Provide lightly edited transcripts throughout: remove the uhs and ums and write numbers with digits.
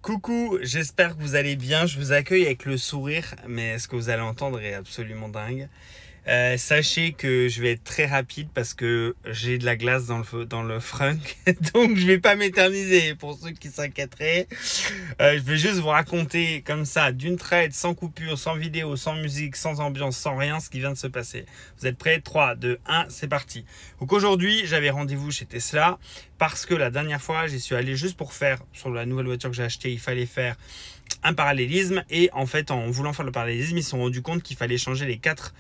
Coucou, j'espère que vous allez bien. Je vous accueille avec le sourire, mais ce que vous allez entendre est absolument dingue. Sachez que je vais être très rapide parce que j'ai de la glace dans le frunk, donc je vais pas m'éterniser pour ceux qui s'inquiéteraient. Je vais juste vous raconter comme ça, d'une traite, sans coupure, sans vidéo, sans musique, sans ambiance, sans rien, ce qui vient de se passer. Vous êtes prêts? 3, 2, 1, c'est parti. Donc aujourd'hui, j'avais rendez-vous chez Tesla parce que la dernière fois, j'y suis allé juste pour faire, sur la nouvelle voiture que j'ai achetée, il fallait faire un parallélisme, et en fait en voulant faire le parallélisme ils se sont rendus compte qu'il fallait changer les 4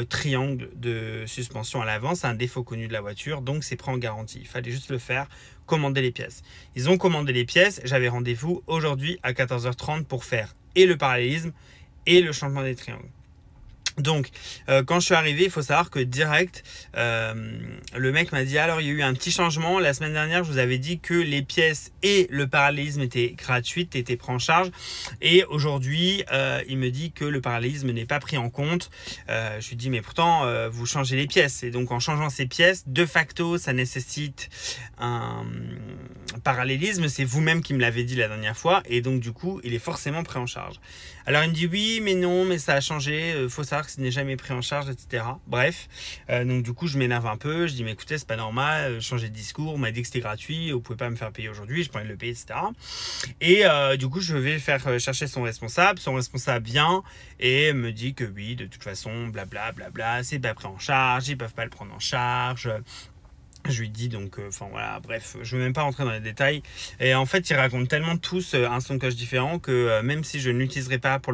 triangles de suspension à l'avant. C'est un défaut connu de la voiture, donc c'est pris en garantie, il fallait juste le faire, commander les pièces. Ils ont commandé les pièces, j'avais rendez-vous aujourd'hui à 14h30 pour faire et le parallélisme et le changement des triangles. Donc quand je suis arrivé, il faut savoir que direct le mec m'a dit: alors il y a eu un petit changement, la semaine dernière je vous avais dit que les pièces et le parallélisme étaient gratuites, étaient pris en charge, et aujourd'hui il me dit que le parallélisme n'est pas pris en compte. Je lui dis: mais pourtant vous changez les pièces, et donc en changeant ces pièces de facto ça nécessite un parallélisme, c'est vous-même qui me l'avez dit la dernière fois, et donc du coup il est forcément pris en charge. Alors il me dit: oui mais non, mais ça a changé, faut savoir que ce n'est jamais pris en charge, etc. Bref, donc du coup je m'énerve un peu, je dis: mais écoutez, c'est pas normal, changer de discours, on m'a dit que c'était gratuit, vous pouvez pas me faire payer aujourd'hui, je pourrais le payer, etc. Et du coup je vais faire chercher son responsable vient et me dit que oui, de toute façon, blabla, blabla, c'est pas pris en charge, ils peuvent pas le prendre en charge. Je lui dis donc, enfin voilà, bref, je ne veux même pas rentrer dans les détails. Et en fait, ils racontent tellement tous un son de cloche différent que même si je ne l'utiliserai pas pour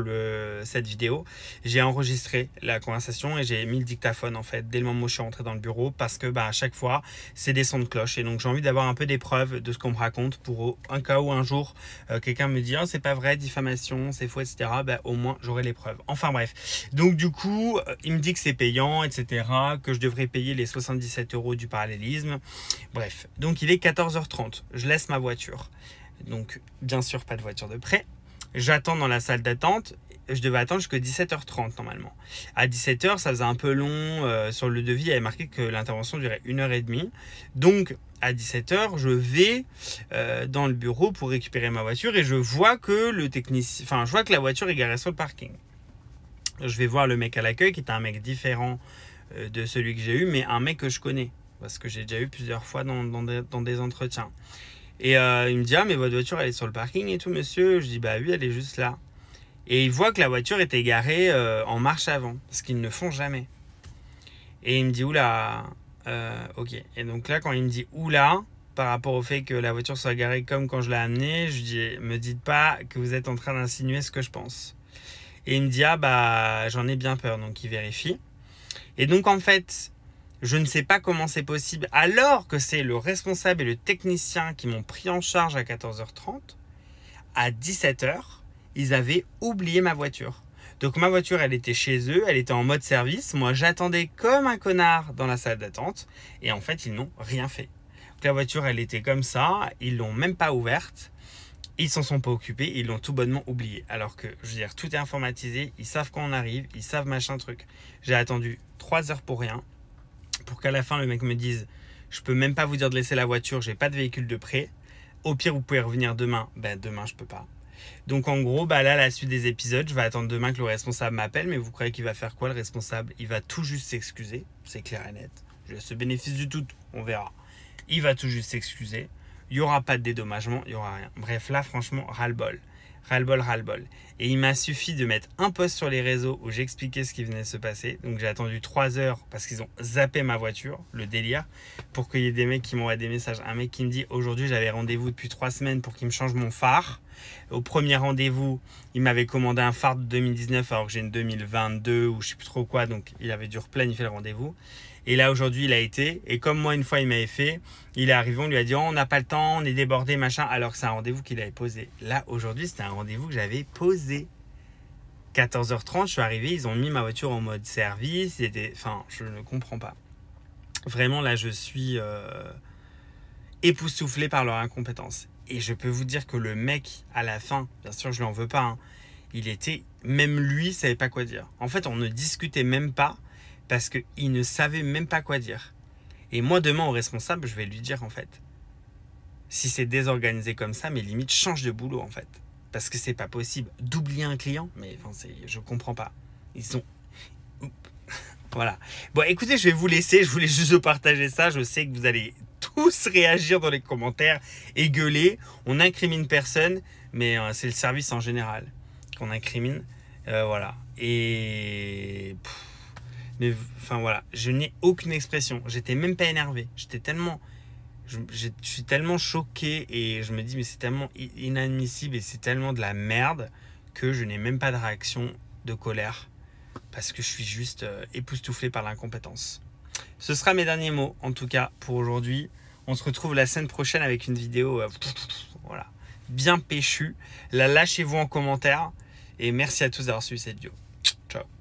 cette vidéo, j'ai enregistré la conversation et j'ai mis le dictaphone en fait dès le moment où je suis rentré dans le bureau, parce que à chaque fois, c'est des sons de cloche. Et donc, j'ai envie d'avoir un peu des preuves de ce qu'on me raconte pour un cas où un jour, quelqu'un me dit: oh, c'est pas vrai, diffamation, c'est faux, etc. Au moins, j'aurai les preuves. Enfin bref. Donc du coup, il me dit que c'est payant, etc. Que je devrais payer les 77 € du parallélisme. Bref, donc il est 14h30, je laisse ma voiture, donc bien sûr pas de voiture de prêt, j'attends dans la salle d'attente. Je devais attendre jusqu'à 17h30 normalement. À 17h, ça faisait un peu long, sur le devis il y avait marqué que l'intervention durait 1h30, donc à 17h je vais dans le bureau pour récupérer ma voiture, et je vois que je vois que la voiture est garée sur le parking. Je vais voir le mec à l'accueil, qui est un mec différent de celui que j'ai eu, mais un mec que je connais parce que j'ai déjà eu plusieurs fois dans des entretiens. Et il me dit: ah mais votre voiture elle est sur le parking et tout monsieur. Je dis: bah oui, elle est juste là. Et il voit que la voiture était garée en marche avant, ce qu'ils ne font jamais. Et il me dit: oula, ok. Et donc là, quand il me dit oula, par rapport au fait que la voiture soit garée comme quand je l'ai amenée, je dis: me dites pas que vous êtes en train d'insinuer ce que je pense. Et il me dit: ah bah j'en ai bien peur. Donc il vérifie. Et donc en fait, je ne sais pas comment c'est possible, alors que c'est le responsable et le technicien qui m'ont pris en charge à 14h30. À 17h, ils avaient oublié ma voiture. Donc ma voiture, elle était chez eux, elle était en mode service. Moi, j'attendais comme un connard dans la salle d'attente. Et en fait, ils n'ont rien fait. Donc, la voiture, elle était comme ça. Ils l'ont même pas ouverte. Ils s'en sont pas occupés. Ils l'ont tout bonnement oublié. Alors que, je veux dire, tout est informatisé. Ils savent quand on arrive. Ils savent machin truc. J'ai attendu 3 heures pour rien, pour qu'à la fin le mec me dise: je peux même pas vous dire de laisser la voiture, j'ai pas de véhicule de prêt, au pire vous pouvez revenir demain. Demain je peux pas. Donc en gros, là la suite des épisodes, je vais attendre demain que le responsable m'appelle. Mais vous croyez qu'il va faire quoi, le responsable? Il va tout juste s'excuser, c'est clair et net. Je laisse ce bénéfice du doute, on verra. Il va tout juste s'excuser, il y aura pas de dédommagement, il y aura rien. Bref, là franchement, ras-le-bol. Ras-le-bol. Et il m'a suffi de mettre un post sur les réseaux où j'expliquais ce qui venait de se passer. Donc j'ai attendu 3 heures parce qu'ils ont zappé ma voiture, le délire, pour qu'il y ait des mecs qui m'envoient des messages. Un mec qui me dit: aujourd'hui j'avais rendez-vous depuis 3 semaines pour qu'il me change mon phare. Au premier rendez-vous, il m'avait commandé un phare de 2019 alors que j'ai une 2022 ou je sais plus trop quoi, donc il avait dû replanifier le rendez-vous. Et là aujourd'hui il a été, et comme moi une fois il m'avait fait, il est arrivé, on lui a dit: oh, on n'a pas le temps, on est débordé machin, alors que c'est un rendez-vous qu'il avait posé. Là aujourd'hui c'était un rendez-vous que j'avais posé. 14h30, je suis arrivé, ils ont mis ma voiture en mode service, enfin je ne comprends pas. Vraiment là je suis époustouflé par leur incompétence. Et je peux vous dire que le mec à la fin, bien sûr je lui en veux pas, même lui savait pas quoi dire. En fait on ne discutait même pas, parce qu'il ne savait même pas quoi dire. Et moi, demain, au responsable, je vais lui dire, en fait, si c'est désorganisé comme ça, mais limite, change de boulot, en fait. Parce que c'est pas possible d'oublier un client. Mais enfin, je comprends pas. Ils sont... Voilà. Bon, écoutez, je vais vous laisser. Je voulais juste vous partager ça. Je sais que vous allez tous réagir dans les commentaires et gueuler. On incrimine personne, mais c'est le service en général qu'on incrimine. Voilà. Et... mais enfin voilà, je n'ai aucune expression. J'étais même pas énervé. J'étais tellement... Je suis tellement choqué et je me dis mais c'est tellement inadmissible et c'est tellement de la merde que je n'ai même pas de réaction de colère parce que je suis juste époustouflé par l'incompétence. Ce sera mes derniers mots en tout cas pour aujourd'hui. On se retrouve la semaine prochaine avec une vidéo voilà, bien péchue. Lâchez-vous en commentaire et merci à tous d'avoir suivi cette vidéo. Ciao.